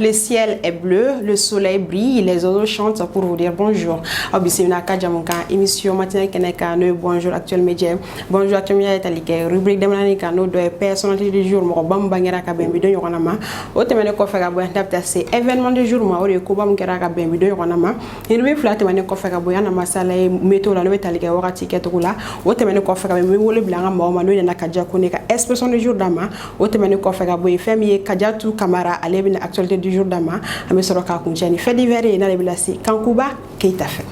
le ciel est bleu, le soleil brille, les oiseaux chantent pour vous dire bonjour. Abissimna Kajamunka, émission matinale Keneka, bonjour actuel média. Bonjour actuel média italien. Rubrique de Mananika, nous deux personnalités du jour, mon bambangera kabembi de Yoranama. Otemane kofega boy d'aptasse événement du jour, moi, au Koba Mukera kabembi de Yoranama. Il veut flatter mane kofega boyana masala météo la nouvelle italien, aura ticket roula. Otemane kofega boy, le blanc, moi, nous n'a kaja koneka. Expression du jour d'ama. Otemane kofega boy, famille Kajatu Kamara, allez actualité du jour d'ama. Ame soroka kunjani. Fait divers et na lebilasi. Kankuba, Keita fait.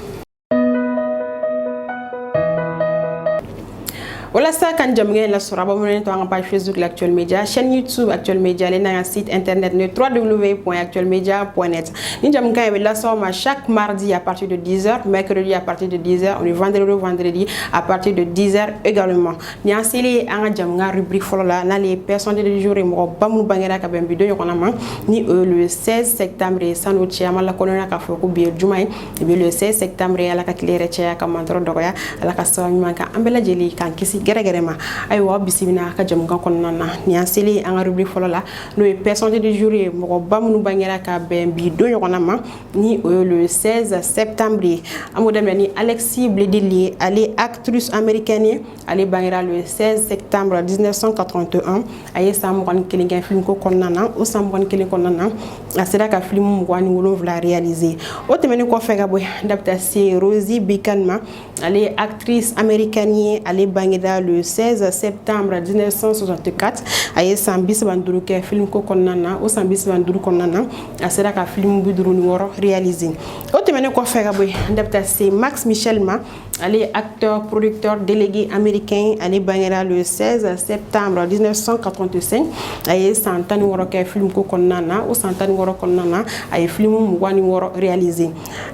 Voilà ça quand j'aimerais la sur la page Facebook l'Actuel Média, chaîne YouTube Actuel Média, les site internet www.actuelmedia.net. Nous j'aimerais la sur chaque mardi à partir de 10h, mercredi à partir de 10h, on est vendredi à partir de 10h également. Nous avons essayé une rubrique là, les personnes du jour et moi bamu bangera ka ben vidéo yonama ni le 16 septembre sandwich ya mala konona ka foko bi jumai et le 16 septembre ala ka claire tia ka mandro dogoya ala ka so manka ambela jeli kan kisi gere-gerema aywa bisimina ka jam kan konnana ni anseli en rubrique folo la no personne du jour e mo bamunu bangera ka ben bi do yonama ni le 16 septembre amodem ni Alexis Bledelier elle est actrice américaine elle est bangera le 16 septembre 1981 aye samwan kelinga film ko konnana o samwan kelin konnana asira ka film mo wani wolo vla réaliser o temene ko fega boy d'apta c'est Rosie Bikanma elle est actrice américaine elle est bangera le 16 septembre 1964 aye sambis banduru ke film ko konnana o sambis banduru konnana asira ka film buduru ni woro réaliser o temene ko fega boy d'apta c'est Max Michelma elle est acteur producteur délégué américain elle est bangera le 16 septembre 1985 aye santani woro ke film ko konnana o santani woro konnana aye film mu wani woro réalisé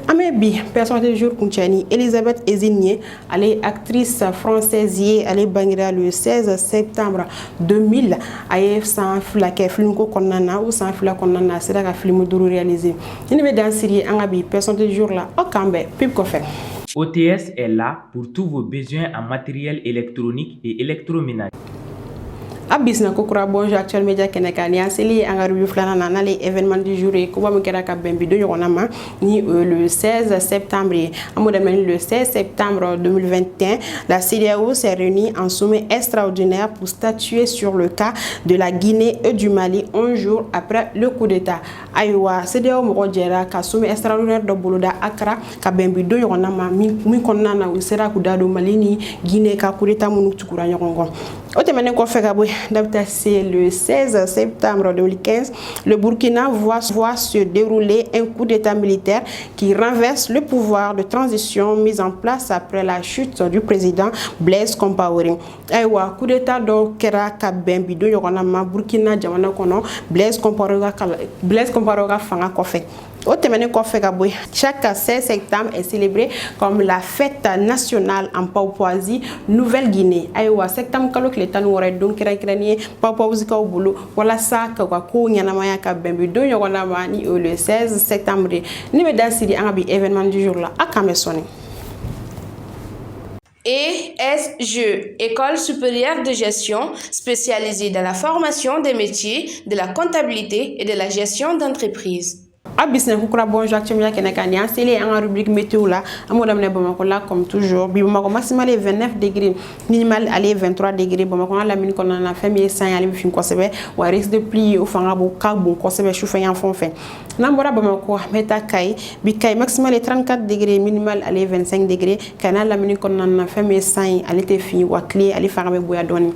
amebi personne du jour kunchani Elisabeth Ezinier elle est actrice française elle est bangera le 16 septembre 2000 aye san fula ke film ko konnana o san fula konnana c'est ka film duru réalisé ni be dans série angabi personne du jour là o kambe pip ko fait. OTS est là pour tous vos besoins en matériel électronique et électroménager. Abisna kokura bonjour actuel média keneka ni aseli angaru flana na les événements du jour et ko ba mu kera ka bembi do yonama ni le 16 septembre amodem le 16 septembre 2021 la CEDEAO s'est réunie en sommet extraordinaire pour statuer sur le cas de la Guinée et du Mali un jour après le coup d'état aywa CEDEAO mo jera ka sommet extraordinaire do boloda Accra ka bembi do yonama mi konnana usera ku dado Mali ni Guinée ka coup d'état munu tukura nyogongo o temene ko fega boy c'est le 16 septembre 2015, le Burkina voit se dérouler un coup d'état militaire qui renverse le pouvoir de transition mis en place après la chute du président Blaise Compaoré. Aywa coup d'état do kera ka bembi do yoronama Burkina jamana kono Blaise Compaoré fanga ko fe. Au temene ko fega boy chaque 16 septembre est célébré comme la fête nationale en Papouasie Nouvelle-Guinée. Aywa septembre kalo kletan wore donc kirani Papouasie ka bulu wala sa ka ko nyanama ya ka bembi do yona mani le 16 septembre ni be dasiri angabi événement du jour là akame soni. ESG, École supérieure de gestion spécialisée dans la formation des métiers de la comptabilité et de la gestion d'entreprise. Abisne kukura bonjour actuellement keneka ni anseli en rubrique météo là amodam ne Bamako là comme toujours bi Bamako maximal est 29 degrés minimal aller 23 degrés Bamako la mine qu'on a fait mais sans aller fin ko sebe wa risque de pluie au fanga bo ka bon ko sebe chou fait en fond fait nambora Bamako meta kay bi kay maximal est 34 degrés minimal aller 25 degrés kana la mine qu'on a fait mais sans aller te fin wa clé aller faire be boya doni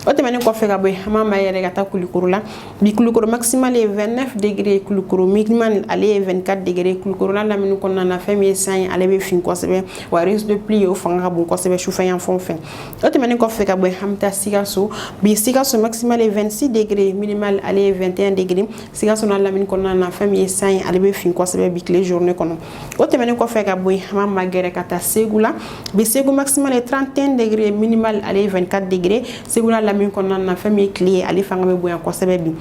o te mane ko fe ga boy mama yere gata kulikuru la bi kulikuru maximal est 29 degrés kulikuru minimal aller 24 degrés kulukuru la minu konna na femi san ale be fin ko sebe wa risque de pluie au fanga bon ko sebe choufa en fond fin o te mane ko fe ka boy hamta sigaso bi sigaso maximal est 26 degrés minimal aller 21 degrés sigaso na la minu konna na femi san ale be fin ko sebe bi les journée kono o te mane ko fe ka boy mama gere kata segula bi segu maximal est 31 degrés minimal aller 24 degrés segula la minu konna na femi clé ale fanga be boy ko sebe bi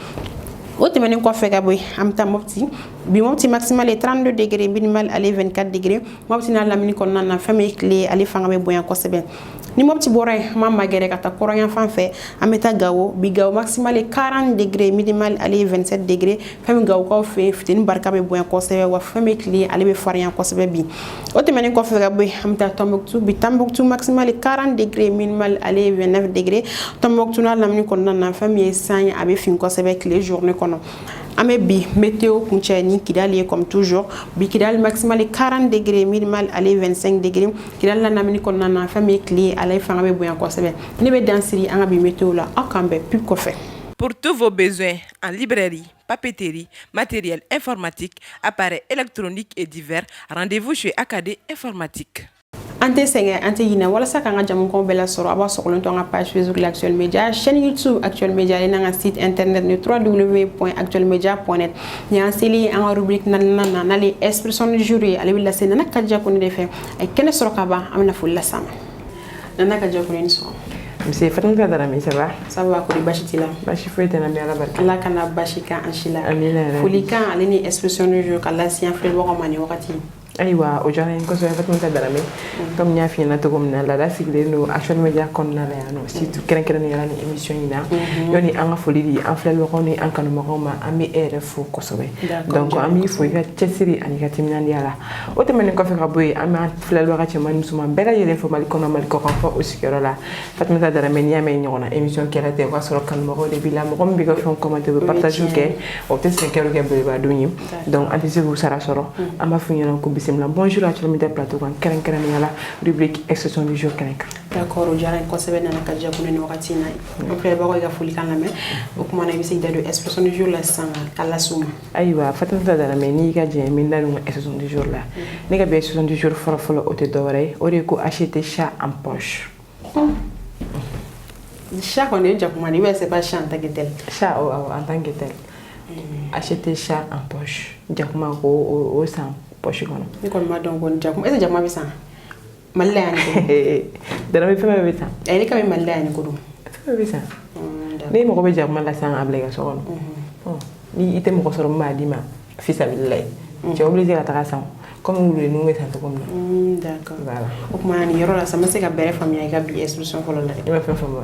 o te mane ko fe ka boy hamta mopti bi mopti maximal est 32 degrés, minimal aller 24 degrés. Mopti na lamini konna na fami clé aller fanga be boyan kosebe. Ni mopti boray ma magere kata koroyan fan fe ameta gawo bi gawo maximal est 40 degrés, minimal aller 27 degrés. Fami gawo ko fe fitini barka be boyan kosebe wa fami clé aller be fariyan kosebe bi. Otemani ko fe gabe ameta Tombouctou bi Tombouctou maximal est 40 degrés, minimal aller 29 degrés. Tombouctou na lamini konna na fami sanya abe fin kosebe clé journée kono. Ame bi météo kunchani Kidal comme toujours bi Kidal maximal est 40 degrés, minimal aller 25 degrés. Kidal la namini kon nana famille clé alay fanga be boyan ko sebe ni be dansiri anga bi météo la akambe pub ko fait. Pour tous vos besoins en librairie, papeterie, matériel informatique, appareils électroniques et divers, rendez-vous chez AKD Informatique. Ante senga ante yina wala saka nga jamu ko bela soro aba sokolon to nga page Facebook l'Actuel Média, chaîne YouTube Actuel Média et nga site internet ne www.actuelmedia.net. Ni anseli en rubrique na les expressions du jour ali wala sen na kadja ko ni defé ay kene soro kaba amna ful la sama. Nana kadja ko ni so. Monsieur Fatimata Darame, ça va? Ça va ko di bashitila. Bashi fouette na mi ala barka. Allah kana bashika anshila. Amina. Fulika alini expression du jour kala sien frère bo mani wakati. Aywa o jana ko so Fatimata Darame comme nya fi na to comme na la sigle no Actuel Média kon na la no surtout keren yala ni émission ina yoni anga foli di en flel ko ni an kanu mo ma ami RFO ko so be donc ami fo ga tessiri ani ga timinan yala o te men ko fe ga boy ami flel wa ga man musuma bela yele fo mal ko no mal ko ko aussi que la Fatimata Darame nya me nyona émission kera te ko so kan mo de bila mo bi ko fon commenter partager ke o te se kero ke be ba duni donc anti vous sara soro ama fu nyona ko bonjour à tout le monde plateau quand keren yala rubrique expression du jour keren. D'accord o jara ko sebe na kadja ko ni wakati na o pre ba ko ga fuli kan la me o kuma na bisi de expression du jour la sanga kala suma aywa Fatimata Darame ni ga je min la expression du jour là ni ga be expression du jour folo o te dore o de ko acheter chat en poche. Chat on est déjà comment dire c'est pas chat en tant que tel. Chat en tant que tel. Acheter chat en poche. Jakuma ko o sang poche kono ni ko ma don gon jakuma est jakuma bisa mallani ko dara mi fema bisa ay ni kam mallani ko dum fema bisa ni mo ko be jakuma la sang ablega so kono ni ite mo ko soro ma di ma fisa billahi tu es obligé à ta sang comme vous voulez nous mettre en comme d'accord voilà o kuma ni yoro la sama se ga bere famille ga bi expression folo la il va faire favor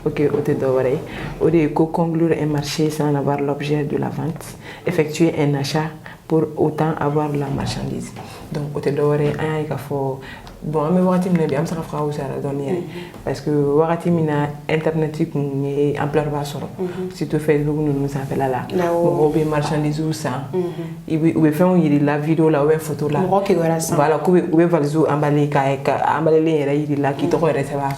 OK au te dovre au de conclure un marché sans avoir l'objet de la vente effectuer un achat pour autant avoir la marchandise. Donc, au Tedore, il faut bon, mais wakati mina bi am saka fra usara donnier parce que wakati mina internet ni ampleur va soro surtout Facebook nous ça fait là on be marchandise ou ça il be fait on la vidéo là ou une photo là voilà ko be valzu emballé ka emballé les là il là qui to recevoir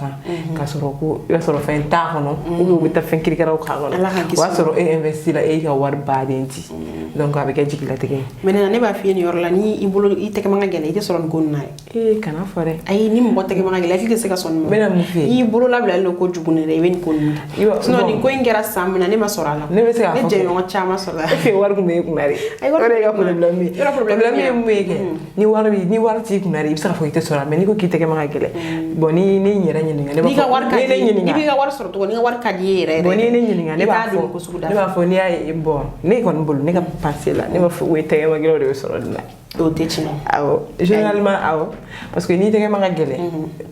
ka soro ko il soro fait ta hono ou be ta fin kirikara ko xagono wa soro e investir là e ka war badenti donc avec jikila tege mais ne ba fi ni yor la ni ibulu iteke manga gele ite soro gonna e kana fore ay ni mo tege manga gele fi se ka son mena mu fi ni bulu la bla lo ko jugune re wen ko ni sinon ni ko ingera samna ne ma soro la ne be se ka ne je yo chama soro e war ko me ko nari ay war ga problème mu ege ni war ti ko nari bisa fo ite soro mais ni ko kitege manga gele bon ni nyera ni ne ba ni ga war ka ni bi ga war soro to ni ga war ka di re bon ni nyini ne ba fo ni ay bon ne kon bulu ne ga passer là ne ba fo we tege manga gele soro na do techno awo généralement awo parce que ni tege manga gele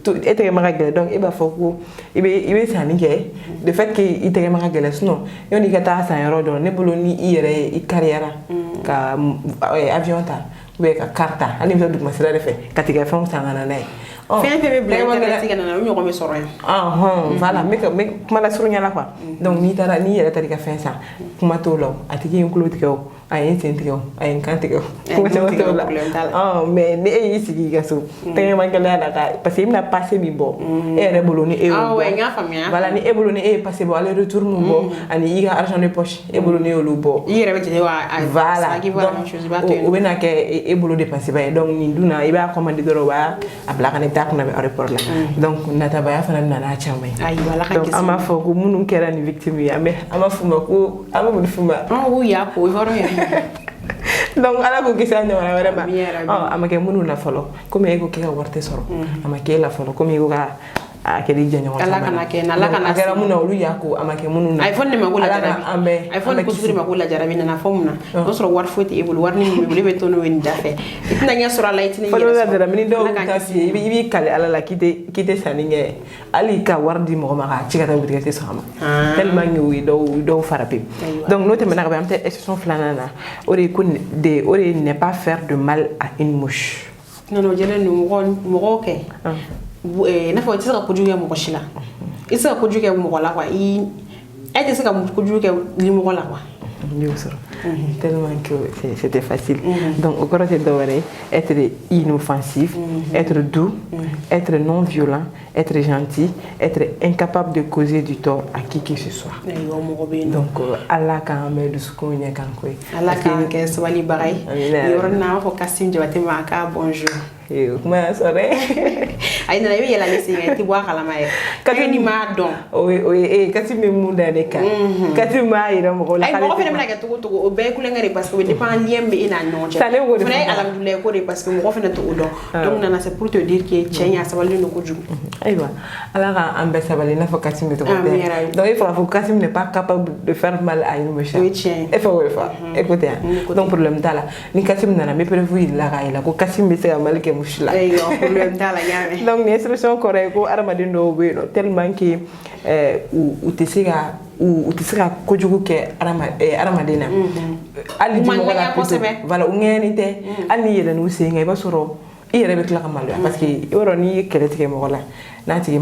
tout tege manga gele donc il va faut que il ça ni ke de fait que il tege manga gele sinon yoni ka ta sa yoro do ne bolo ni ire i carrière ka avion ta be ka carte ani be dugma sira de fait ka tege fam sa ngana nay fin pe blé ka tege na ñu ko me soro voilà mais kuma la suru nyala quoi donc ni tara ni ire tari ka fin ça kuma to lo atigi include ke ay sentigo ay kantigo ko to la mais ni e sigi gaso tege mangala la ka parce que il n'a passé mi bon et rebolo ni e ouais nga famia voilà ni e bolo ni e passé bon aller retour mu bon ani iga argent de poche e bolo ni olu bon ire be je wa voilà qui voilà chose ba to o bena ke e bolo dépenser ba donc ni duna iba commander doro wa abla kan tak na aéroport la donc nata ba ya fana na chamay ay wala ka donc ama fo ko munum kera ni victime ya mais ama fuma ko ama mu fuma oh ya ko voro ya donc ala ko gisa nyora vraiment amake munu la folo comme ego ke ka warte soro amake la folo comme ego ka a kɛra jɛɲɔgɔn Ala kana kɛ na Ala kana a kɛra mun na olu y'a ko a ma kɛ minnu na ay fon ne ma ko la Ala ka jarabi an bɛɛ ay fon ko suri ma ko la jarabi na fo mun na o sɔrɔ wari foyi tɛ e bolo wari ni bolo bɛ to no wen dafe itina nya sɔrɔ la itina fɔlɔ la jarabi ni dɔw ta fi i b'i kale Ala la kite sanni kɛ hali ka wari di mɔgɔ ma ka ci ka taa boutique tɛ sɔrɔ ma tellement que o ye dɔw fara pe donc n'o tɛmɛna ka bɛ an tɛ exception filanan na o de ko o de ne pas faire de mal à une mouche non non jɛlen ni mɔgɔ kɛ n'a fɔ i tɛ se ka kojugu kɛ mɔgɔ si la i tɛ se ka kojugu kɛ mɔgɔ la quoi e tɛ se ka kojugu kɛ limɔgɔ la quoi tellement que c'était facile. Donc, au corps de être inoffensif, être doux, être non violent, être gentil, être incapable de causer du tort à qui que ce soit. Donc, Allah quand même de ce qu'on y a quand quoi. Allah quand même c'est wali baray. Il y aura n'a pas Kassim Diabaté Maka bonjour. Comment ça va? Aïe na yela laisser tu bois à la maille. Quand ni ma don. Oui Kassim me munda de ka. Kassim ma ira mo la. Ay mo fa dem na ga to o be ku ngare parce que dépend lien be ina non che. Fray alhamdulillah ko de parce que mo fa na to do. Donc nana c'est pour te dire que tienya sabali no ko jugu. Aywa. Alors en sabali na fa Kassim to. Donc il faut que Kassim n'est pas capable de faire mal à une mouche. Oui tiens. Il faut écoutez. Donc problème dala. Ni Kassim nana me prévu la ga ila ko Kassim be se mal que mushla. Problème dala yame. Donc les instructions correctes ko aramadin do be tellement que ou te sera kojugu ke aramadina ali di wala voilà o ngeni te ali yele no senga ba soro i yere be kla ka malo parce que yoro ni kele tike mo wala na tigi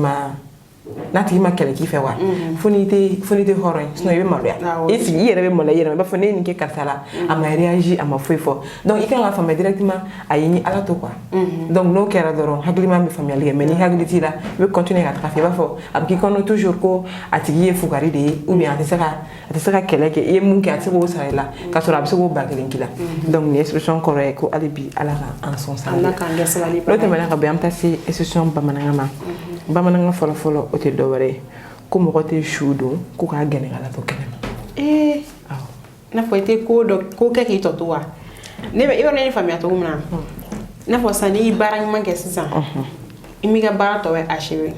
ma kele ki fe wa foni te horon sino yebe malo ya et si yere be malo yere ba foni ni ke kartala ama réagir ama foi fo donc i kan la femme directement ayini ala to quoi donc no kera doro haglima mi familial mais ni hagliti la be continuer à trafier ba fo abki kono toujours ko atigi e fugari de ou bien atesaka kele ke e mun ke atiko sa la ka sura abso ba kelen kila donc ni expression correct ko alibi ala en son sens ala kan gesala li lo temana ka be am tassi expression bamananga bamananga folo o te dowre ko mo kote shudo ko ka gene ala to kenema na fo ite ko ke ki to wa ne be ibo ne famia to muna na fo sani barang ma gesa imiga bara to we achevé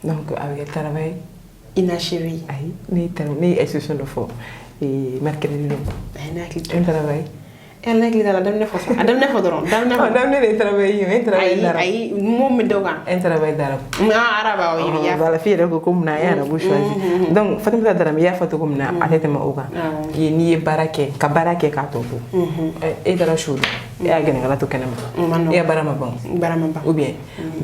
donc avec le travail inachevé ay ni exception de fo et mercredi no un travail ela que dala dam ne fo doron dam ne travail ay mom mi doga un travail dara araba o ya wala fi rego comme na ya rabu choisi donc fatima dara mi ya fato comme na atete ma oga ni barake ka to e dara shudu ya gene ngala to kenema ya barama ba ou bien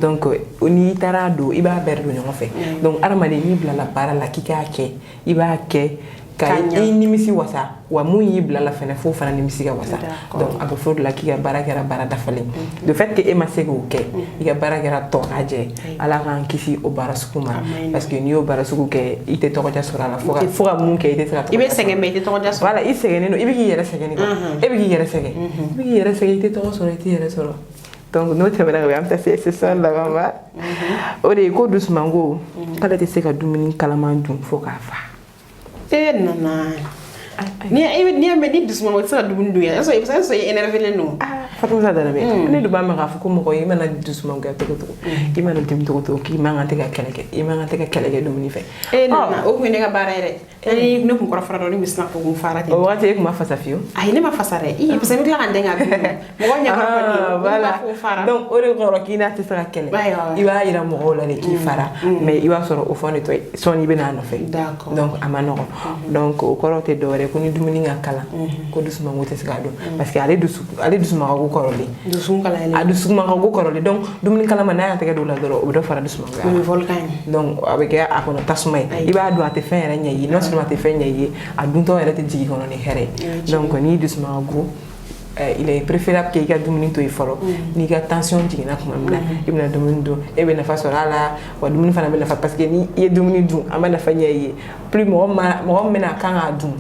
donc oni tarado iba berdo nyongo fe donc armade ni bla la bara la kika ke iba ke ka nimisi wasa wa mun yi bla la fene fo fana nimisi ga wasa donc ago fo la ki ga barakera barada fale le fait que ema sego ke iga barakera to aje ala ran kisi o barasukuma parce que ni o barasuku ke ite to ja sura la fo ga mun ke ite tra ibe sege me ite to ja sura voilà i sege no ibe gi yere sege ni ko ibe gi yere sege ite to sura ite yere sura donc no te mena ga am ta c'est ça la mama o de ko doucement go kala te se ka dumuni kalaman dum fo ka fa nana ni me di dusman wa tsara dubun duya so énervé le no fatima dara be ne du ba ma gafu ko mo ko yima na dusman ga to yima na tim to ki ma ngate ga keleke dumuni fe nana o ko ne ga barere ni no ko fara do ni misna ko fara te o wate ko ma fasa fiyo ay ne ma fasare parce que mi la ande nga mo nya ko voilà donc o re ko ki na te sara kele iba ira mo la ne ki fara mais iba soro au fond to son ibena no fe d'accord donc amano donc o ko rote do re ko ni dumuni nga kala ko dusuma ngote siga do parce que ale dusuma ko koroli dusum kala ele dusuma ko koroli donc dumuni kala mana ya te do la do fara dusuma ga volcan donc avec a ko no tasuma iba do ate fin re nyi no seulement ate fin nyi adunto era te jigi kono ni here donc ni dusuma go il est préférable que il dumuni to iforo ni ga tension jigina kuma mna ibna dumuni do ebe na faso la wa dumuni fana be na fa parce que ni ye dumuni du amana fa nyi plus mo mena kan adum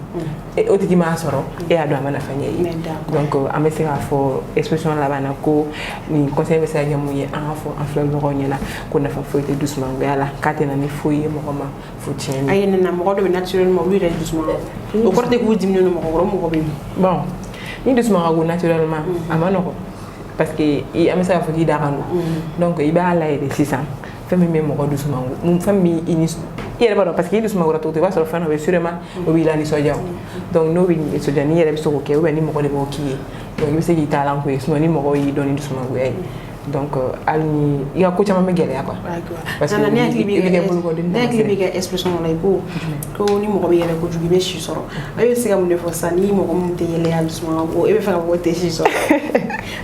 e otiki ma soro e ado amana fa nyi donc amese ga fo expression la bana ko ni conseil message nyamu ye en fo en fleur no nyela ko na fa foite doucement ngala katena ni foye mo ma fo tieni ayena na mo do naturellement lui doucement o korte ko dimni no mo ko be bon ni doucement go naturellement amano ko parce que i amesa fa ki dakanu donc i ba la de 600 fɛn min bɛ mɔgɔ dusumango fɛn min i yɛrɛ b'a dɔn parce que i dusumankɔrɔ cogo i b'a sɔrɔ fɛn dɔ bɛ sûrement o b'i la nisɔndiya donc n'o bɛ nisɔndiya n'i yɛrɛ bɛ se k'o kɛ ou bien ni mɔgɔ de b'o k'i ye donc i bɛ se k'i taalan ko ye sinon ni mɔgɔw y'i dɔn ni dusumangoya ye donc hali ni i ka ko caman bɛ gɛlɛya quoi parce que ne hakili bɛ kɛ expression dɔ la i ko ni mɔgɔ bɛ yɛlɛ kojugu i bɛ si sɔrɔ a bɛ se ka mun de fɔ sisan ni mɔgɔ min tɛ yɛlɛ a dusumango e bɛ fɛ ka fɔ tɛ si sɔrɔ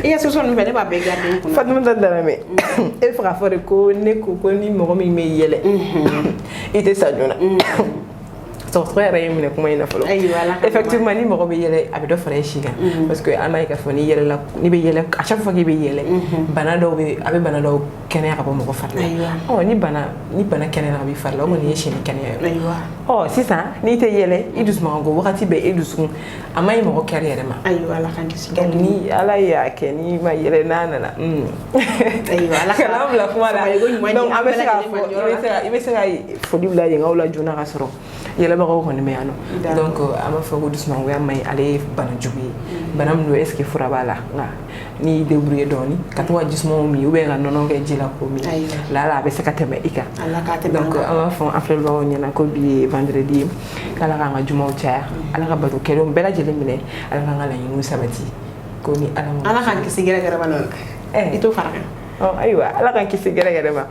i ka expression ninnu fɛ ne b'a bɛɛ garder n kunna Fatumata Darame e bɛ fɛ k'a fɔ de ko ne ko ko ni mɔgɔ min bɛ yɛlɛ i tɛ sa joona sɔgɔsɔgɔ yɛrɛ ye minɛ kuma in na fɔlɔ effectivement ni mɔgɔ bɛ yɛlɛ a bɛ dɔ fara i si kan parce que an b'a ye k'a fɔ ni yɛlɛla ni bɛ yɛlɛ à chaque fois k'i bɛ yɛlɛ bana dɔw bɛ a bɛ bana dɔw kɛnɛya ka bɔ mɔgɔ fari la ni bana kɛnɛyara ka bɔ i fari la o kɔni ye sini kɛnɛya ye sisan n'i tɛ yɛlɛ i dusumango wagati bɛɛ e dusukun a ma ɲi mɔgɔ kɛri yɛrɛ ma donc ni ala y'a kɛ ni ma yɛlɛ n'a nana kana bila kuma la donc an bɛ se k'a fɔ i bɛ se ka foli bila yenkaw la joona ka sɔrɔ yɛlɛbagaw kɔni bɛ yan nɔ donc an b'a fɔ ko dusumangoya man ɲi ale ye bana jugu ye bana min don est ce que fura b'a la nka n'i y'i débrouiller dɔɔni ka to ka jisumanw min ou bien ka nɔnɔ kɛ ji la k'o min la a bɛ se ka tɛmɛ i kan donc an b'a fɔ an filɛbagaw ɲɛna ko bi ye vendredi ye k'ala k'an ka jumaw caya ala ka bato kɛlenw bɛɛ lajɛlen minɛ ala k'an ka laɲiniw sabati ko ni ala k'an kisi gɛrɛgɛrɛ ma i t'o fara kan ayiwa ala k'an kisi gɛrɛgɛrɛ ma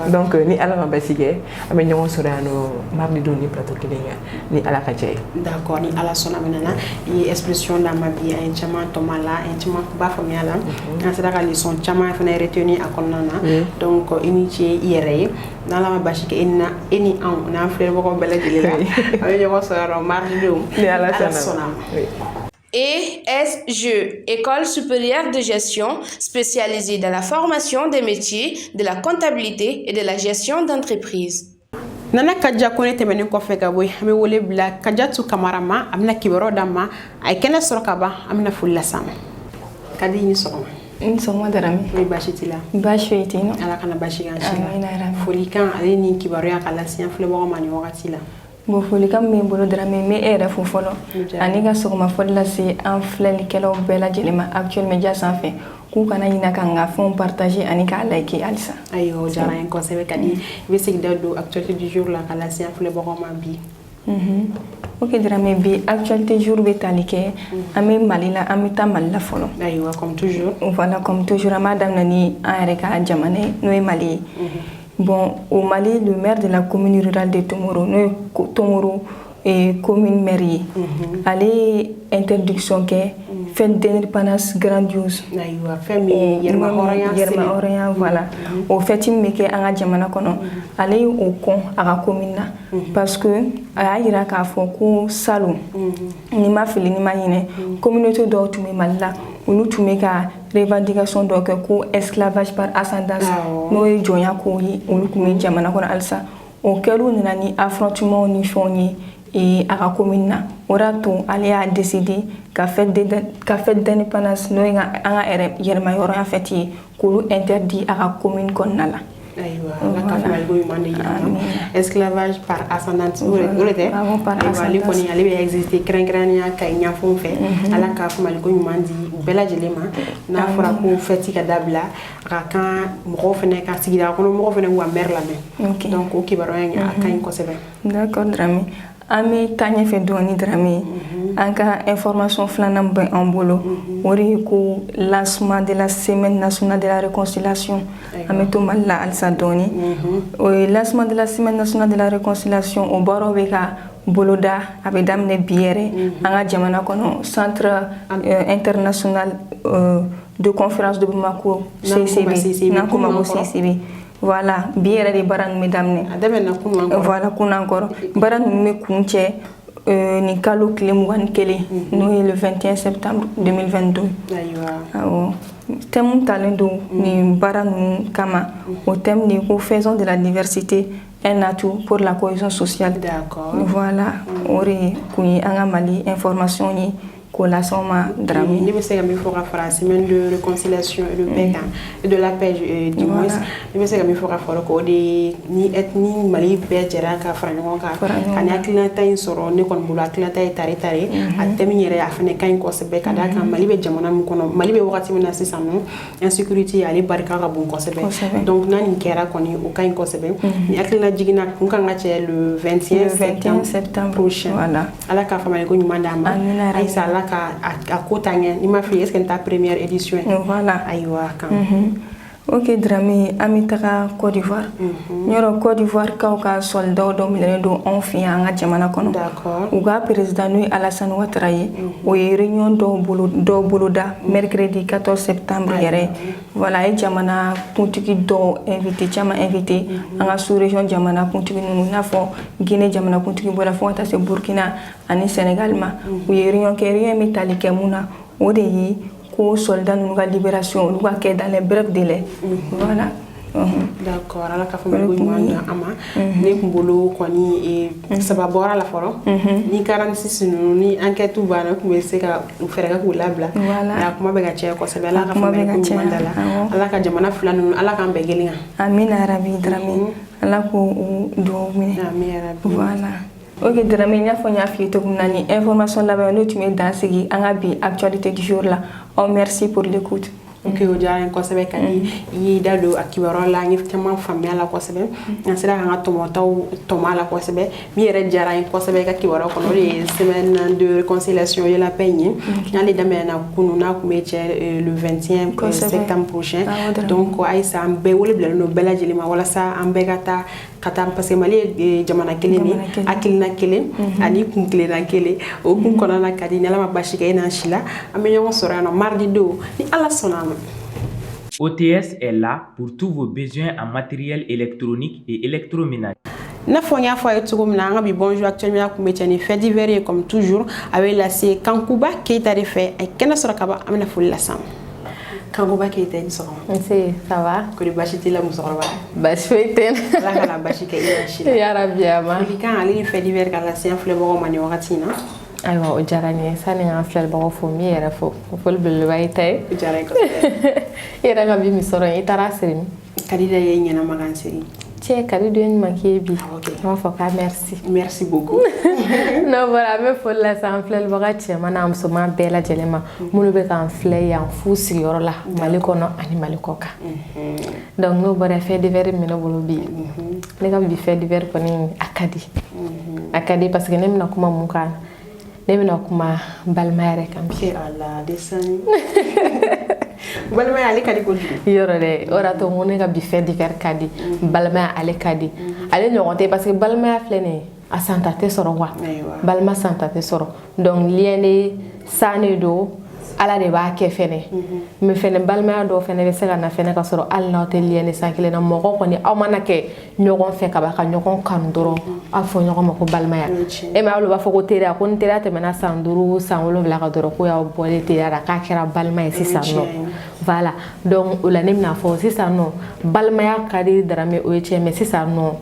donc ni ala ma basi kɛ an bɛ ɲɔgɔn sɔrɔ yan nɔ mardi don ni plateau kelen kan ni ala ka jɛ ye d'accord ni ala sɔnna min na i ye expression d'a ma bi an ye caman tɔmɔ a la an ye caman ba faamuya a la an sera ka leçon caman fana retenir a kɔnɔna na donc i ni ce i yɛrɛ ye n'ala ma basi kɛ e ni anw n'an filɛbagaw bɛɛ lajɛlen la an bɛ ɲɔgɔn sɔrɔ yɔrɔ mardi don ni ala sɔnna ESG, École supérieure de gestion, spécialisée dans la formation des métiers de la comptabilité et de la gestion d'entreprise. Nana Kadja kone tɛmɛnen kɔfɛ ka bɔ yen an bɛ wele bila Kadiatu Kamara ma a bɛna kibaruyaw d'an ma a ye kɛnɛ sɔrɔ ka ban an bɛna foli las'a ma Kadi i ni sɔgɔma. I ni sɔgɔma Darame. Baasi t'i la. Baasi foyi tɛ yen nɔ. Ala kana baasi k'an si la. Folikan ale ni kibaruya ka lase an filɛbagaw ma nin wagati la. Bon folikan min bɛ n bolo Darame n bɛ e yɛrɛ fo fɔlɔ ani ka sɔgɔma fɔli lase an filɛlikɛlaw bɛɛ lajɛlen ma Actuel Media sanfɛ k'u kana ɲinɛ ka n ka fɛnw partager ani k'a like halisa. Ayiwa o diyara n ye kosɛbɛ Kadi i bɛ segin da don actualité du jour la ka lase an filɛbagaw ma bi. Ok Darame bi actualité jour bɛ tali kɛ an bɛ Mali la an bɛ taa Mali la fɔlɔ. Ayiwa comme toujours. Voilà comme toujours an b'a daminɛ ni an yɛrɛ ka jamana ye n'o ye Mali ye. Bon, au Mali, le maire de la commune rurale de Tomoro, Tomoro est commune mairie. Allez, interdiction que fête d'indépendance grandiose. Yerma Orient, voilà. Au fait, il me que en Jamana kono, allez au con à la commune parce que à Iraka foko salon. Ni ma fili ni ma yine communauté d'autres me malla. Olu tun bɛ ka revendication dɔ kɛ ko esclavage par ascendance n'o ye jɔnya kow ye olu tun bɛ jamana kɔnɔ halisa o kɛliw nana ni affrontement ni fɛnw ye a ka commune na o de y'a to ale y'a décidé ka fête d'indépendance n'o ye an ka yɛrɛmayɔrɔnya fête ye k'olu interdit a ka commune kɔnɔna la. Esclavage par ascendance ale kɔni ale bɛ exister kɛrɛnkɛrɛnnenya ka ɲɛfɔw fɛ ala ka faamaliko ɲuman di bɛɛ lajɛlen ma n'a fɔra ko fête ka dabila a ka kan mɔgɔw fana ka sigida kɔnɔ mɔgɔw fana k'u ka maire lamɛn donc o kibaruya in a ka ɲi kosɛbɛ. D'accord Darame an bɛ taa ɲɛfɛ dɔɔni Darame an ka information filanan bɛ an bolo o de ye ko lancement de la semaine nationale de la réconciliation an bɛ to Mali la halisa dɔɔni o ye lancement de la semaine nationale de la réconciliation o baaraw bɛ ka boloda a bɛ daminɛ bi yɛrɛ an ka jamana kɔnɔ centre international de conférence de Bamako CCB n'an ko ma ko CCB. Voilà, bi yɛrɛ de baara ninnu bɛ daminɛ voilà kunun kɔrɔ baara ninnu bɛ kun cɛ ni kalo tile 21 n'o ye le 21 septembre 2022 awɔ thème talen don nin baara ninnu kama o thème de ko faisons de la diversité un atout pour la cohésion sociale. D'accord. Voilà o de kun ye an ka Mali information ye k'o las'anw ma Darame. Ne bɛ se ka min fɔ ka fara semaine de réconciliation et de paix kan et de la paix du moins ne bɛ se ka min fɔ ka fara k'o de ni Mali bɛɛ jɛra ka fara ɲɔgɔn kan ka ni hakilinata in sɔrɔ ne kɔni bolo hakilinata ye tare tare a thème yɛrɛ a fana ka ɲi kosɛbɛ ka d'a kan Mali bɛ jamana min kɔnɔ Mali bɛ wagati min na sisan nɔ insécurité ale barika ka bon kosɛbɛ donc n'a nin kɛra kɔni o ka ɲi kosɛbɛ ni hakilina jiginna kun kan ka cɛ le 21 septembre prochain ala ka faamuyali ko ɲuman d'an ma ayisa ala ka ko ta ɲɛ ni ma fili est-ce que n ta première édition ayiwa kan ok Darame an bɛ taga Côte d'Ivoire yɔrɔ Côte d'Ivoire kaw ka soldaw dɔ minɛlen don anw fɛ yan an ka jamana kɔnɔ u ka président n'o ye Alassane Ouattara ye o ye réunion dɔw boloda mercredi 14 septembre yɛrɛ voilà a ye jamana kuntigi dɔw invité caman invité an ka sous région jamana kuntigi ninnu i n'a fɔ Guinée jamana kuntigi bɔra fo ka taa se Burkina ani Sénégal ma u ye réunion kɛ réunion bɛ tali kɛ mun na o de ye ko soldats ninnu ka libération olu ka kɛ dans les brefs délais voilà d'accord ala ka faamuyali ko ɲuman d'an ma ne kun bolo kɔni saba bɔra la fɔlɔ ni 46 ninnu ni enquête banna kun bɛ se ka fɛɛrɛ kɛ k'u labila a kuma bɛ ka caya kosɛbɛ ala ka faamuyali ko ɲuman da la ala ka jamana fila ninnu ala k'an bɛɛ gɛlɛn kan amina yarabi Darame ala k'o dugawu minɛ amin yarabi voilà ok Darame n y'a fɔ n y'a f'i ye cogo min na ni information labɛn n'o tun bɛ dan sigi an ka bi actualité du jour la merci pour l'écoute. Ok, o diyara n ye kosɛbɛ ka di I y'i da don a kibaruya la n ye caman faamuya la kosɛbɛ n sera ka n ka tɔmɔtaw tɔmɔ la kosɛbɛ min yɛrɛ diyara n ye kosɛbɛ i ka kibaruya kɔnɔ o de ye semaine de réconciliation et la paix in ye n'ale daminɛna kunun n'a kun bɛ cɛ le 21 septembre prochain donc ayisa an bɛɛ wele bilalen don bɛɛ lajɛlen ma walasa an bɛɛ ka taa parce que Mali ye jamana kelen de hakilina kelen ani kun kelenna kelen o kun kɔnɔna ka di ni ala ma basi kɛ e n'an si la an bɛ ɲɔgɔn sɔrɔ yan nɔ mardi don ni ala sɔnna a ma. OTS est là pour tous vos besoins en matériel électronique et électroménager. N'a fɔ n y'a fɔ a ye cogo min na an ka bi bonjour actuellement kun bɛ cɛ ni fait divers ye comme toujours a bɛ lase Kankuba Keita de fɛ a ye kɛnɛ sɔrɔ ka ban an bɛna foli lase a ma. Kankuba Keita i ni sɔgɔma. Nse ça va. Kori baasi t'i la musokɔrɔba. Baasi foyi tɛ n na. Ala kana baasi kɛ i n'an si la. Yarabi ama. Folikan ale ni fait divers ka lase an filɛbagaw ma nin wagati in na. Ayiwa o diyara n ye sani an filɛbagaw fo n b'i yɛrɛ fo foli belebeleba y'i ta ye. O diyara n ye kosɛbɛ. I yɛrɛ ka bi min sɔrɔ yen i taara a siri min. Kadida ye ɲɛnama kan siri. Cɛ Kadidu ye ɲuman k'i ye bi. N b'a fɔ k'a merci. Merci beaucoup. Non voilà an bɛ foli lase an filɛlibaga cɛman n'a musoman bɛɛ lajɛlen ma minnu bɛ k'an filɛ yan f'u sigiyɔrɔ la Mali kɔnɔ ani Mali kɔ kan. Donc n'o bɔra fait divers min ne bolo bi ne ka bi fait divers kɔni a ka di parce que ne bɛna kuma mun kan ne bɛna kuma balimaya yɛrɛ kan bi. Ala desani. Balimaya ale ka di kojugu. Yɔrɔ dɛ o de y'a to n ko ne ka bi fait divers ka di balimaya ale ka di ale ɲɔgɔn tɛ parce que balimaya filɛ nin ye a santa tɛ sɔrɔ wa balima santa tɛ sɔrɔ donc lien de sannen don ala de b'a kɛ fɛnɛ mais fɛnɛ balimaya dɔw fɛnɛ bɛ se ka na fɛnɛ ka sɔrɔ hali n'aw tɛ lien de san kelen na mɔgɔ kɔni aw mana kɛ ɲɔgɔn fɛ ka ban ka ɲɔgɔn kanu dɔrɔn aw fɔ ɲɔgɔn ma ko balimaya e ma olu b'a fɔ ko teriya ko ni teriya tɛmɛna san 5 san 7 ka dɔrɔn ko y'aw bɔlen teriya la k'a kɛra balima ye sisan nɔ voilà donc o la ne bɛna fɔ sisan nɔ balimaya ka di Darame o ye tiɲɛ mais sisan nɔ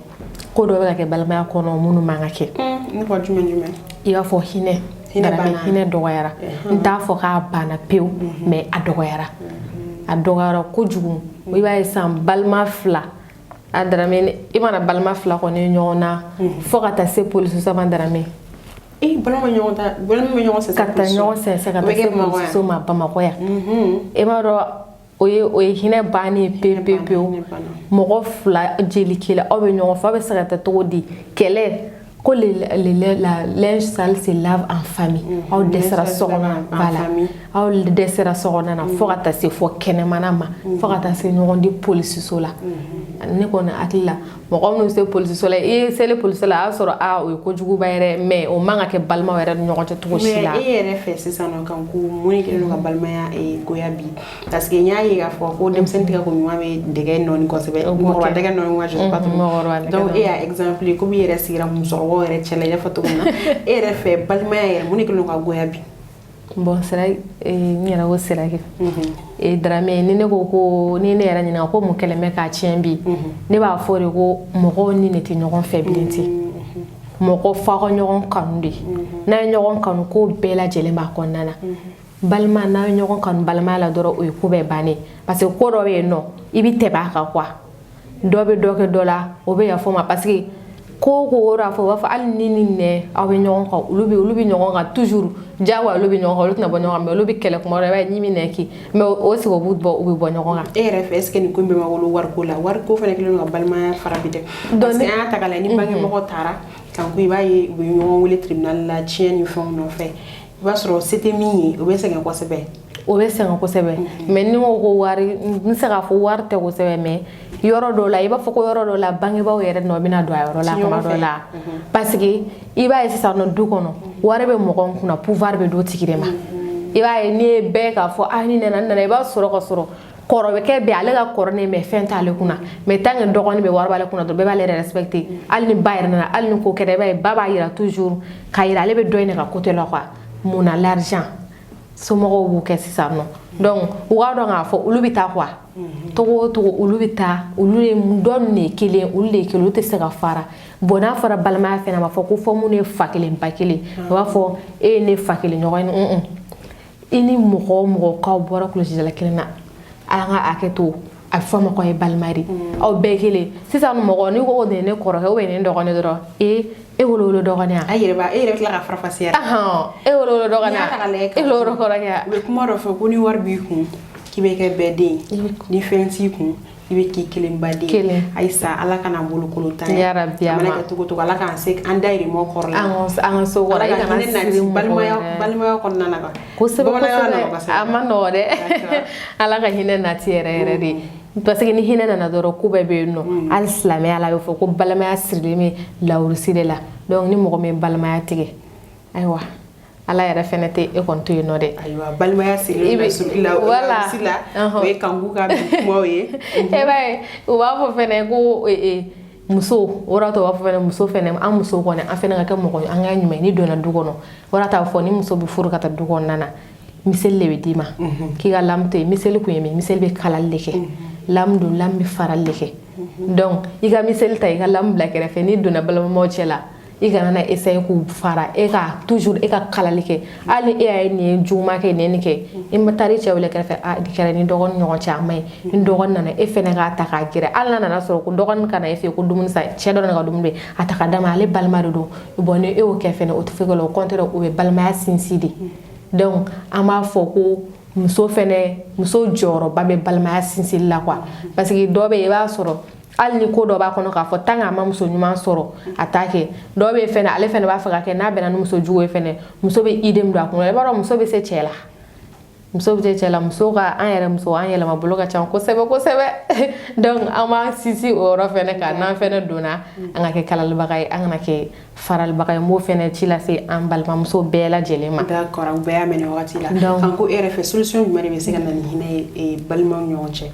ko dɔ bɛ ka kɛ balimaya kɔnɔ minnu man ka kɛ ne fɔ jumɛn i b'a fɔ hinɛ Darame hinɛ dɔgɔyara n t'a fɔ k'a banna pewu mais a dɔgɔyara kojugu i b'a ye san balima fila a Darame i mana balima fila kɔni ɲɔgɔn na fo ka taa se police so ma Darame balima ɲɔgɔn sɛnsɛn ka taa ɲɔgɔn sɛnsɛn ka taa se police so ma Bamakɔ yan i b'a dɔn o ye hinɛ bannen pewu mɔgɔ fila jeli kelen aw bɛ ɲɔgɔn fɛ aw bɛ se ka taa cogo di kɛlɛ ko la linge sale se lave en famille aw dɛsɛra sɔgɔnɔ voilà aw dɛsɛra sɔgɔnɔ na fo ka taa se fo kɛnɛmana ma fo ka taa se ɲɔgɔn di polisiso la ne kɔni hakili la mɔgɔ minnu se polisiso la i ye seli polisiso la a y'a sɔrɔ o ye kojuguba yɛrɛ mais o man ka kɛ balimaw yɛrɛ ni ɲɔgɔn cɛ cogo si la. mais e yɛrɛ fɛ sisan nɔ kan ko mun de kɛlen don ka balimaya goya bi parce que n y'a ye k'a fɔ ko denmisɛnnin tigɛ ko ɲuman bɛ dɛgɛ nɔɔni kosɛbɛ mɔgɔkɔrɔba dɛgɛ nɔɔni wa je sais pas trop donc e y'a exemple ye komi i yɛrɛ sigira musokɔrɔbaw yɛrɛ cɛla i y'a fɔ cogo min na e yɛrɛ fɛ balimaya yɛrɛ mun de kɛlen don ka goya bi. Bon sira n yɛrɛ ko sira kɛ Darame ni ne ko ni ne yɛrɛ ɲininka ko mun kɛlen bɛ k'a tiɲɛ bi ne b'a fɔ de ko mɔgɔw ni ne tɛ ɲɔgɔn fɛ bilen ten mɔgɔ fa ka ɲɔgɔn kanu de n'a ye ɲɔgɔn kanu ko bɛɛ lajɛlen b'a kɔnɔna na balima n'a ye ɲɔgɔn kanu balimaya la dɔrɔn o ye ko bɛɛ bannen parce que ko dɔ bɛ yen nɔ i bɛ tɛmɛ a kan quoi dɔ bɛ dɔ kɛ dɔ la o bɛ yafɔ ma parce que ko o yɔrɔ fɔ u b'a fɔ hali ni ni nɛ aw bɛ ɲɔgɔn kan olu bɛ ɲɔgɔn kan toujours diyagoya olu bɛ ɲɔgɔn kan olu tɛna bɔ ɲɔgɔn kan mais olu bɛ kɛlɛ kuma dɔ i b'a ye ɲimi nɛ ki mais o sigi u bɛ bɔ ɲɔgɔn kan. E yɛrɛ fɛ est ce que nin ko in bɛɛ ma wolo wariko la wariko fana kɛlen don ka balimaya fara bi dɛ parce que an y'a ta k'a lajɛ ni bangemɔgɔ taara kan ko i b'a ye u bɛ ɲɔgɔn wele tribunal la tiɲɛ ni fɛnw nɔfɛ i b'a sɔrɔ se tɛ min ye o bɛ sɛgɛn kosɛbɛ. O bɛ sɛgɛn kosɛbɛ mais ni ko ko wari n se k'a fɔ wari tɛ kosɛbɛ mais yɔrɔ dɔ la i b'a fɔ ko yɔrɔ dɔ la bangebaaw yɛrɛ nɔ bɛna don a yɔrɔ la kuma dɔ la parce que i b'a ye sisan nɔ du kɔnɔ wari bɛ mɔgɔ min kunna pouvoir bɛ d'o tigi de ma i b'a ye n'i ye bɛɛ k'a fɔ ah ni nana i b'a sɔrɔ ka sɔrɔ kɔrɔbɛkɛ bɛ ale ka kɔrɔ ne mais fɛn t'ale kunna mais tant que dɔgɔnin bɛ wari b'ale kunna dɔrɔn bɛɛ b'ale yɛrɛ respecter hali ni ba yɛrɛ nana hali ni ko kɛra i b'a ye ba b'a yira toujours k'a yira ale bɛ dɔ in de ka côté la quoi mun na l'argent somɔgɔw b'u kɛ sisan nɔ donc u k'a dɔn k'a fɔ olu bɛ taa quoi togo o togo olu bɛ taa olu ye dɔ ninnu de ye kelen olu de ye kelen olu tɛ se ka fara bon n'a fɔra balimaya fɛnɛ ma fɔ ko fɔ mun ye fa kelen ba kelen u b'a fɔ e ye ne fa kelen ɲɔgɔn ye i ni mɔgɔ o mɔgɔ k'aw bɔra kulusijala kelen na an ka hakɛ to a bɛ fɔ ma k'aw ye balima de aw bɛɛ kelen sisan mɔgɔ n'i ko ko nin ye ne kɔrɔkɛ ou bien nin ye ne dɔgɔnin dɔrɔn e wolo dɔgɔnin a yɛrɛ bɛ tila ka farafasiya e wolo dɔgɔnin e wolo kɔrɔkɛ u bɛ kuma dɔ fɔ ko ni wari b'i kun k'i bɛ kɛ bɛɛ den ni fɛn t'i kun i bɛ k'i kelen ba den ayisa ala kana bolokolo tan ye a mana kɛ cogo cogo ala k'an se an dayirimɛ kɔrɔ la an ka so kɔrɔ i kana siri balimaya kɔnɔna na kosɛbɛ a ma nɔgɔ dɛ ala ka hinɛ nati yɛrɛ de parce que ni hinɛ nana dɔrɔn ko bɛɛ bɛ yen nɔ hali silamɛya la a bɛ fɔ ko balimaya sirilen bɛ lawurusi de la donc ni mɔgɔ min balimaya tigɛ ayiwa ala yɛrɛ fɛnɛ tɛ e kɔni to yen nɔ dɛ ayiwa balimaya sirilen bɛ lawurusi la o ye kanku ka kumaw ye e b'a ye u b'a fɔ fɛnɛ ko muso o de y'a to u b'a fɔ fɛnɛ muso fɛnɛ an muso kɔni an fɛnɛ ka kɛ mɔgɔ an ka ɲuman ni donna du kɔnɔ o de y'a to a bɛ fɔ ni muso bɛ furu ka taa du kɔnɔna na miseli de bɛ d'i ma k'i ka lamu to yen miseli kun ye min miseli bɛ kalali de kɛ lamu don lamu bɛ farali de kɛ donc i ka miseli ta i ka lamu bila kɛrɛfɛ n'i donna balimaw cɛ la i kana na essayer k'u fara e ka toujours e ka kalali kɛ hali ni e y'a ye nin ye juguman kɛ nin kɛ i ma taa i cɛ wele kɛrɛfɛ a nin kɛra ni dɔgɔnin ɲɔgɔn cɛ a ma ɲi ni dɔgɔnin nana e fɛnɛ k'a ta k'a gɛrɛ hali n'a nana sɔrɔ ko dɔgɔnin kana e fɛ yen ko dumuni san cɛ dɔ nana ka dumuni bɛ a ta ka d'a ma ale balima de don bon ni e y'o kɛ fɛnɛ o tɛ fɛ ka la o contraire o bɛ balimaya sinsin de donc an b'a fɔ ko muso jɔyɔrɔba bɛ balimaya sinsin la quoi parce que dɔ bɛ yen i b'a sɔrɔ hali ni ko dɔ b'a kɔnɔ k'a fɔ tant que a ma muso ɲuman sɔrɔ a t'a kɛ dɔw bɛ yen fɛnɛ ale fɛnɛ b'a fɛ ka kɛ n'a bɛnna ni muso jugu ye fɛnɛ muso bɛ idée min don a kun i b'a dɔn muso bɛ se cɛ la muso ka an yɛrɛ muso an yɛlɛma bolo ka ca kosɛbɛ kosɛbɛ donc an b'an sinsin o yɔrɔ fɛnɛ kan n'an fɛnɛ donna an ka kɛ kalalibaga ye an kana kɛ faralibaga ye n b'o fɛnɛ ci lase an balimamuso bɛɛ lajɛlen ma. d'accord u bɛɛ y'a mɛn nin wagati la kan ko e yɛrɛ fɛ solution jumɛn de bɛ se ka na ni hinɛ ye balimaw ɲɔgɔn cɛ.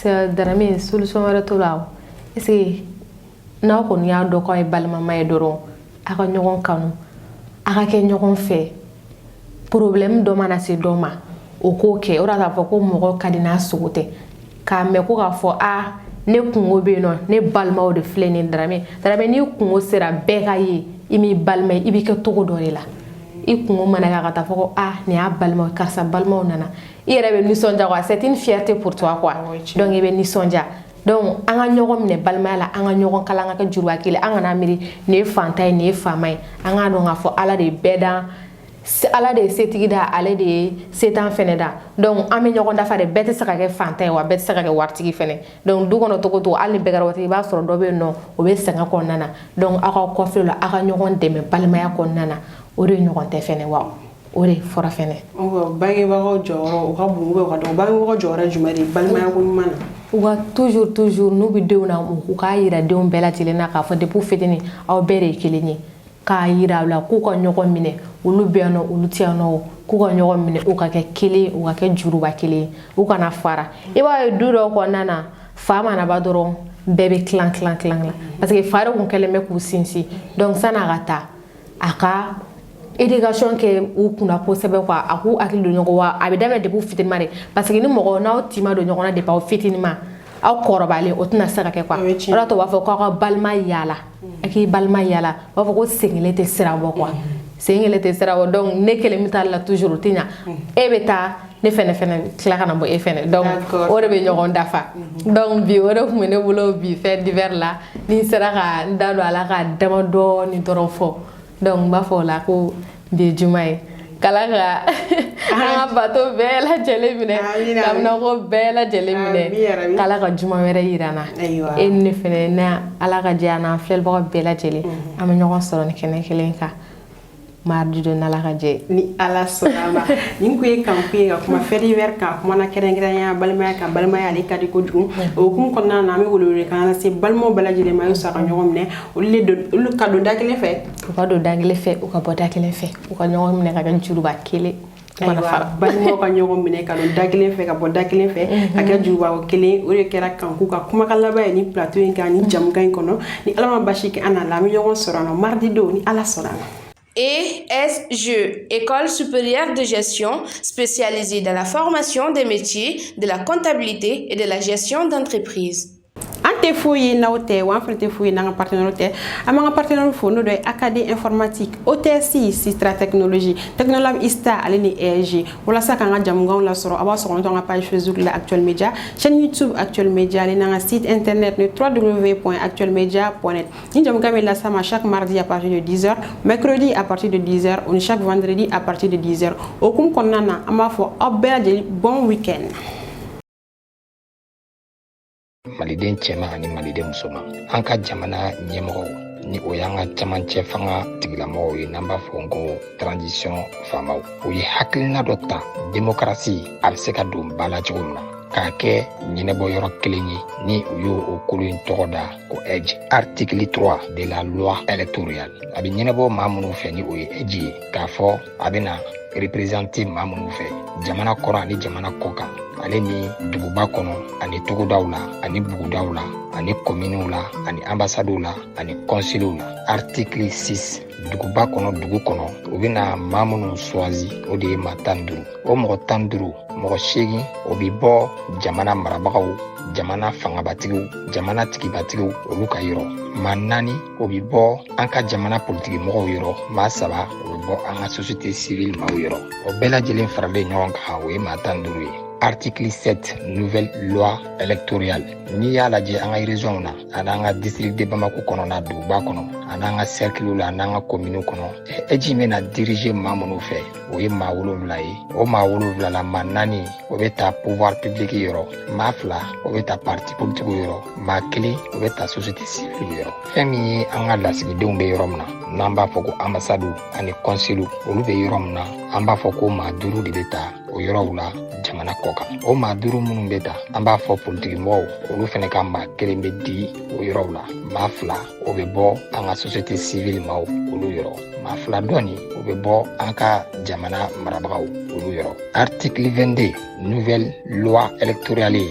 Darame solution wɛrɛ t'o la est ce que n'aw kɔni y'a dɔn k'aw ye balimama ye dɔrɔn a ka ɲɔgɔn kanu a ka kɛ ɲɔgɔn fɛ problème dɔ mana se dɔ ma o k'o kɛ o de y'a fɔ ko mɔgɔ ka di n'a sogo tɛ k'a mɛn ko k'a fɔ ne kungo bɛ yen nɔ ne balimaw de filɛ nin Darame n'i kungo sera bɛɛ ka ye i m'i balima ye i b'i kɛ togo dɔ de la i kungo mana kɛ ka taa fɔ ko nin y'a balimaw karisa balimaw nana i yɛrɛ bɛ nisɔndiya quoi c'est une fierté pour toi quoi donc i bɛ nisɔndiya donc an ka ɲɔgɔn minɛ balimaya la an ka ɲɔgɔn kala an ka kɛ juruba kelen an kana miiri nin ye fantan ye nin ye faama ye an k'a dɔn k'a fɔ ala de ye bɛɛ dan ala de ye setigi da ale de ye setan fɛnɛ da donc an bɛ ɲɔgɔn dafa de bɛɛ tɛ se ka kɛ fantan ye wa bɛɛ tɛ se ka kɛ waritigi fɛnɛ donc du kɔnɔ togo togo hali ni bɛɛ kɛra waritigi i b'a sɔrɔ dɔ bɛ yen nɔ o bɛ sɛgɛn kɔnɔna na donc aw ka kɔfɛ la aw ka ɲɔgɔn dɛmɛ balimaya kɔnɔna na o de ɲɔgɔn tɛ fɛnɛ wa o de fɔra fɛnɛ. bangebagaw jɔyɔrɔ u ka bon ou bien u ka dɔgɔ bangebagaw jɔyɔrɔ jumɛn de ye balimaya ko ɲuman na. u ka toujours n'u bɛ denw na u k'a yira denw bɛɛ lajɛlen na k'a fɔ depuis fitinin aw bɛɛ de ye kelen ye k'a yira u la k'u ka ɲɔgɔn minɛ olu bɛ yan nɔ olu tɛ yan nɔ k'u ka ɲɔgɔn minɛ u ka kɛ kelen u ka kɛ juruba kelen u kana fara i b'a ye du dɔw kɔnɔna na fa mana ba dɔrɔn bɛɛ bɛ tilan parce que fa de kun kɛlen bɛ k'u sinsin donc san'a ka taa a ka éducation kɛ u kunna kosɛbɛ quoi a k'u hakili don ɲɔgɔn wa a bɛ daminɛ depuis fitinin de parce que ni mɔgɔ n'aw tima don ɲɔgɔn na depuis aw fitinin aw kɔrɔbalen o tɛna se ka kɛ quoi o de y'a to u b'a fɔ k'aw ka balima yaala aki balma yala ba fo ko sengele te sira bo quoi sengele te sira bo donc ne kele mi la toujours tinya e beta ne fene kila kana bo e fene donc o de be nyogon dafa donc bi o de ko ne bulo bi fait divers la ni sira ka ndalo ala ka dama do ni dorofo donc ba fo la ko bi jumai kala ga anga bato bela jele mine kamna ko bela jele mine kala ga juma wera yirana e ne fene na ala ga jana flel bo bela jele am ñogon soro ni kenen kelenka mardi do na la ga je ni ala salama ni ko e kampi ga kuma feri wer ka kuma na keren ya balma ya le kadi ko dum o kum ko na na mi wolore kan se balmo bela jele mayo sa ka ñogom ne o le do lu ka do dakele fe ko do dakele fe o ka bo dakele fe o ka ñogom ne ka gan juru ba kele mana fa balmo ka ñogom ne ka do dakele fe ka bo dakele fe ka ga juru ba ko kele o re kera kan ku ka kuma kala ba ni plateau en ka ni jam kan kono ni alama bashiki ana la mi ñogon sorano mardi do ni ala sorano. ESG, École supérieure de gestion, spécialisée dans la formation des métiers de la comptabilité et de la gestion d'entreprise. Ante fouyi naote wan frente fouyi nanga partenaire te amanga partenaire fo no doy Acadé informatique OTSI Sistra technologie technologue ista aleni ESG wala saka nga jamngon la soro aba soro nga page Facebook la Actuel Media chaîne YouTube Actuel Media le nanga site internet ne www.actuelmedia.net ni jamga la sama chaque mardi à partir de 10h mercredi à partir de 10h ou chaque vendredi à partir de 10h okum konnana ama fo abel bon week-end. Maliden cɛman ani maliden musoman an ka jamana ɲɛmɔgɔw ni o y'an ka camancɛ fanga tigilamɔgɔw ye n'an b'a fɔ ko transition faamaw o ye hakilina dɔ ta démocratie a bɛ se ka don ba la cogo min na k'a kɛ ɲɛnɛbɔ yɔrɔ kelen ye ni u y'o o kolo in tɔgɔ da ko EDGE article 3 de la loi électorale a bɛ ɲɛnɛbɔ maa minnu fɛ ni o ye EDGE ye k'a fɔ a bɛ na représenter maa minnu fɛ jamana kɔrɔ ani jamana kɔkan ale ni duguba kɔnɔ ani togodaw la ani bugudaw la ani kominiw la ani ambasadow la ani kɔnsilew la article 6 duguba kɔnɔ dugu kɔnɔ o bɛna maa minnu choisi o de ye maa 15 o mɔgɔ 15 mɔgɔ 8 o bɛ bɔ jamana marabagaw jamana fangabatigiw jamana tigibatigiw olu ka yɔrɔ maa 4 o bɛ bɔ an ka jamana politiki mɔgɔw yɔrɔ maa 7 o bɛ bɔ an ka société civile maaw yɔrɔ o bɛɛ lajɛlen faralen ɲɔgɔn kan o ye maa 15 ye. Article 7, nouvelle loi électorale. N'i y'a lajɛ an ka région na an'an ka district de Bamako kɔnɔ na duguba kɔnɔ an'an ka cercle la an'an ka commune kɔnɔ EDGE bɛna diriger maa minnu fɛ o ye maa 7 ye o maa 7 la maa 4 o bɛ taa pouvoir public yɔrɔ maa 2 o bɛ taa parti politique yɔrɔ maa 1 o bɛ taa société civile yɔrɔ fɛn min ye an ka lasigidenw bɛ yɔrɔ min na n'an b'a fɔ ko ambassade ani consul olu bɛ yɔrɔ min na an b'a fɔ ko maa 5 de bɛ taa o yɔrɔw la jamana kɔkan o maa 5 minnu bɛ taa an b'a fɔ politiki mɔgɔw olu fana ka maa 1 bɛ di o yɔrɔw la maa 2 o bɛ bɔ an ka société civile maaw olu yɔrɔ maa 2 dɔɔni o bɛ bɔ an ka jamana marabagaw olu yɔrɔ article 22 nouvelle loi électorale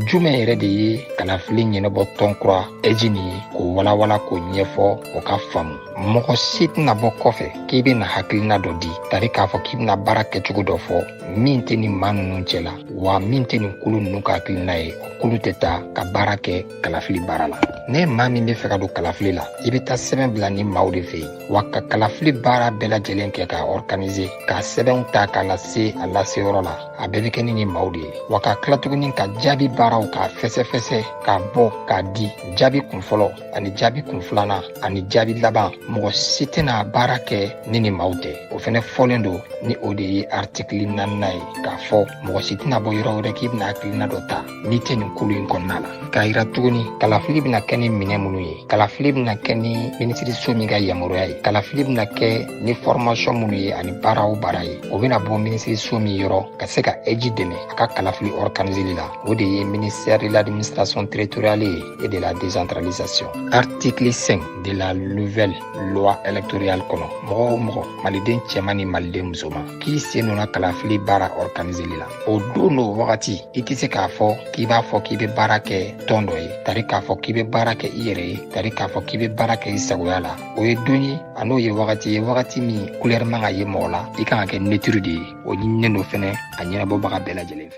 jumɛn yɛrɛ de ye kalafili ɲɛnabɔ tɔn kura EDGE ni ye k'o walawala k'o ɲɛfɔ o ka faamu mɔgɔ si tɛna bɔ kɔfɛ k'i bɛna hakilina dɔ di tari k'a fɔ k'i bɛna baara kɛcogo dɔ fɔ min tɛ nin maa ninnu cɛ la wa min tɛ nin kulu ninnu ka hakilina ye o kulu tɛ taa ka baara kɛ kalafili baara la ne maa min bɛ fɛ ka don kalafili la i bɛ taa sɛbɛn bila ni maaw de fɛ yen wa ka kalafili baara bɛɛ lajɛlen kɛ k'a organiser ka sɛbɛnw ta k'a lase a laseyɔrɔ la a bɛɛ bɛ kɛ ni nin maaw de ye wa ka tila tuguni ka jaabi baaraw k'a fɛsɛfɛsɛ k'a bɔ k'a di jaabi kun fɔlɔ ani jaabi kun filanan ani jaabi laban mɔgɔ si tɛna baara kɛ ni nin maaw tɛ o fɛnɛ fɔlen don ni o de ye article 4 ye k'a fɔ mɔgɔ si tɛna bɔ yɔrɔ wɛrɛ k'i bɛna hakilina dɔ ta n'i tɛ nin kulu in kɔnɔna la k'a yira tuguni kalafili bɛna kɛ ni minɛn minnu ye kalafili bɛna kɛ ni minisiriso min ka yamaruya ye kalafili bɛna kɛ ni formation minnu ye ani baara o baara ye o bɛna bɔ minisiriso min yɔrɔ ka se ka EDGE dɛmɛ a ka kalafili organiseli la o de ye ministère de l'administration territoriale et de la décentralisation article 5 de la nouvelle loi électorale kɔnɔ mɔgɔ o mɔgɔ maliden cɛman ni maliden musoman k'i sen donna kalafili baara organiseli la o don n'o wagati i tɛ se k'a fɔ k'i b'a fɔ k'i bɛ baara kɛ tɔn dɔ ye tari k'a fɔ k'i bɛ baara kɛ i yɛrɛ ye tari k'a fɔ k'i bɛ baara kɛ i sagoya la o ye don ye a n'o ye wagati min couleur man ka ye mɔgɔ la i kan ka kɛ neutre de ye o ɲininen don fɛnɛ a ɲɛnabɔbaga bɛɛ lajɛlen fɛ